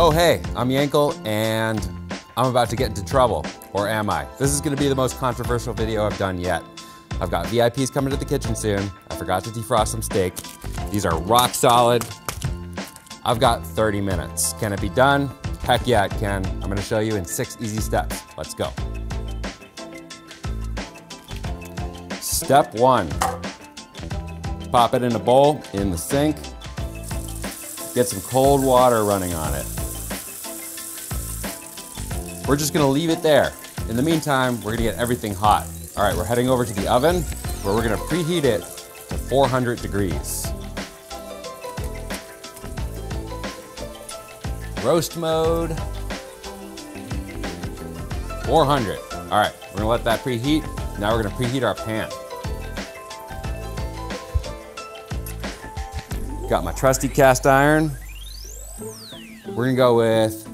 Oh hey, I'm Yankel and I'm about to get into trouble, or am I? This is gonna be the most controversial video I've done yet. I've got VIPs coming to the kitchen soon. I forgot to defrost some steak. These are rock solid. I've got 30 minutes. Can it be done? Heck yeah, it can. I'm gonna show you in 6 easy steps. Let's go. Step 1. Pop it in a bowl in the sink. Get some cold water running on it. We're just gonna leave it there. In the meantime, we're gonna get everything hot. All right, we're heading over to the oven where we're gonna preheat it to 400 degrees. Roast mode, 400. All right, we're gonna let that preheat. Now we're gonna preheat our pan. Got my trusty cast iron. We're gonna go with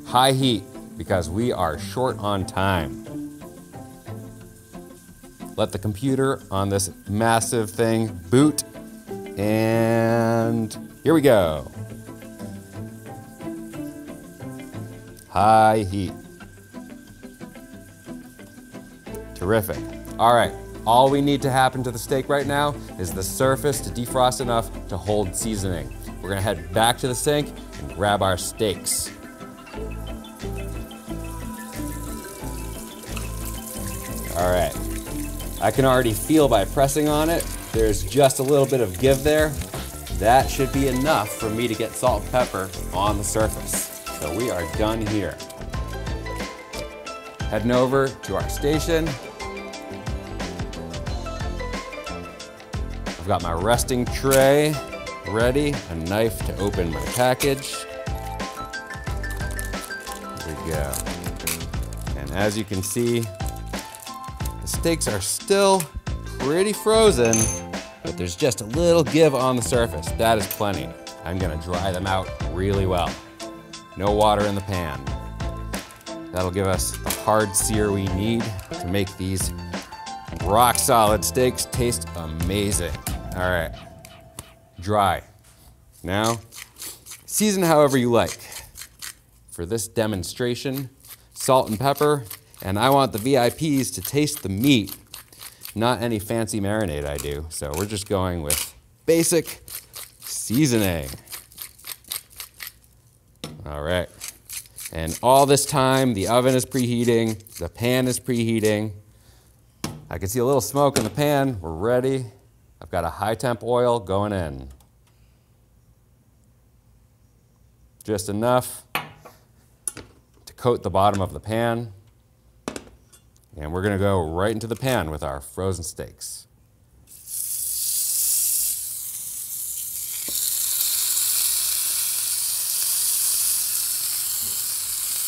high heat because we are short on time. Let the computer on this massive thing boot, and here we go. High heat. Terrific. All right. All we need to happen to the steak right now is the surface to defrost enough to hold seasoning. We're gonna head back to the sink and grab our steaks. All right, I can already feel by pressing on it, there's just a little bit of give there. That should be enough for me to get salt and pepper on the surface. So we are done here. Heading over to our station. I've got my resting tray ready, a knife to open my package. There we go. And as you can see, the steaks are still pretty frozen, but there's just a little give on the surface. That is plenty. I'm gonna dry them out really well. No water in the pan. That'll give us the hard sear we need to make these rock solid steaks taste amazing. All right, dry. Now, season however you like. For this demonstration, salt and pepper, and I want the VIPs to taste the meat, not any fancy marinade I do. So we're just going with basic seasoning. All right, and all this time, the oven is preheating, the pan is preheating. I can see a little smoke in the pan, we're ready. I've got a high temp oil going in. Just enough to coat the bottom of the pan. And we're gonna go right into the pan with our frozen steaks.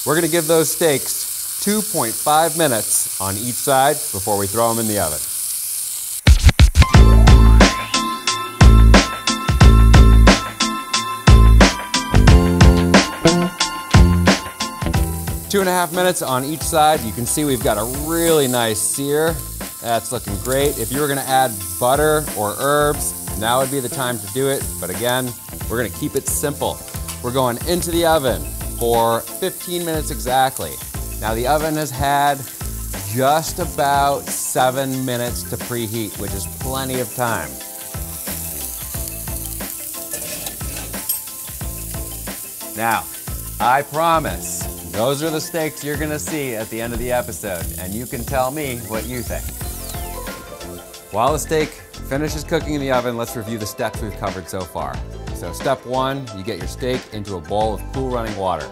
We're gonna give those steaks 2.5 minutes on each side before we throw them in the oven. Two and a half minutes on each side. You can see we've got a really nice sear. That's looking great. If you were gonna add butter or herbs, now would be the time to do it. But again, we're gonna keep it simple. We're going into the oven for 15 minutes exactly. Now the oven has had just about 7 minutes to preheat, which is plenty of time. Now, I promise, those are the steaks you're gonna see at the end of the episode, and you can tell me what you think. While the steak finishes cooking in the oven, let's review the steps we've covered so far. So step 1, you get your steak into a bowl of cool running water.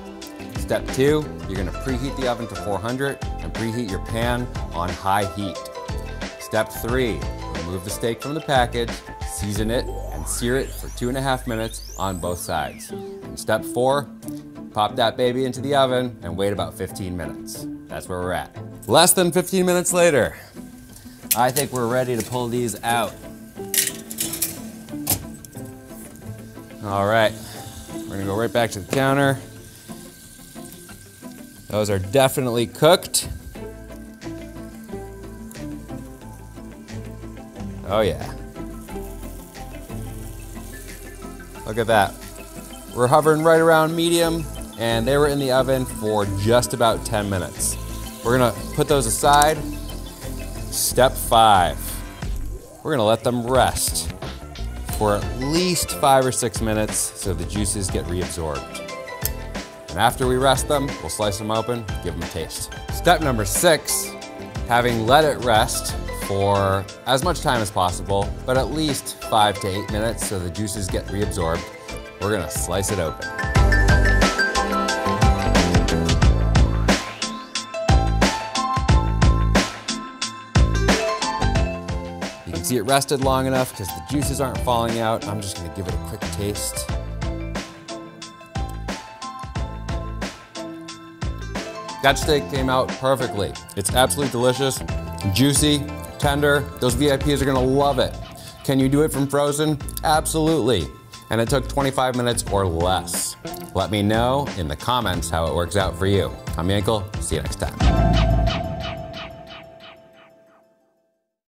Step 2, you're gonna preheat the oven to 400 and preheat your pan on high heat. Step 3, remove the steak from the package, season it, and sear it for 2.5 minutes on both sides. And step 4, pop that baby into the oven and wait about 15 minutes. That's where we're at. Less than 15 minutes later, I think we're ready to pull these out. All right, we're gonna go right back to the counter. Those are definitely cooked. Oh yeah. Look at that. We're hovering right around medium, and they were in the oven for just about 10 minutes. We're gonna put those aside. Step 5, we're gonna let them rest for at least 5 or 6 minutes so the juices get reabsorbed. And after we rest them, we'll slice them open, give them a taste. Step number 6, having let it rest for as much time as possible, but at least 5 to 8 minutes so the juices get reabsorbed, we're gonna slice it open. You can see it rested long enough because the juices aren't falling out. I'm just gonna give it a quick taste. That steak came out perfectly. It's absolutely delicious, juicy, tender. Those VIPs are gonna love it. Can you do it from frozen? Absolutely. And it took 25 minutes or less. Let me know in the comments how it works out for you. I'm Yankel, see you next time.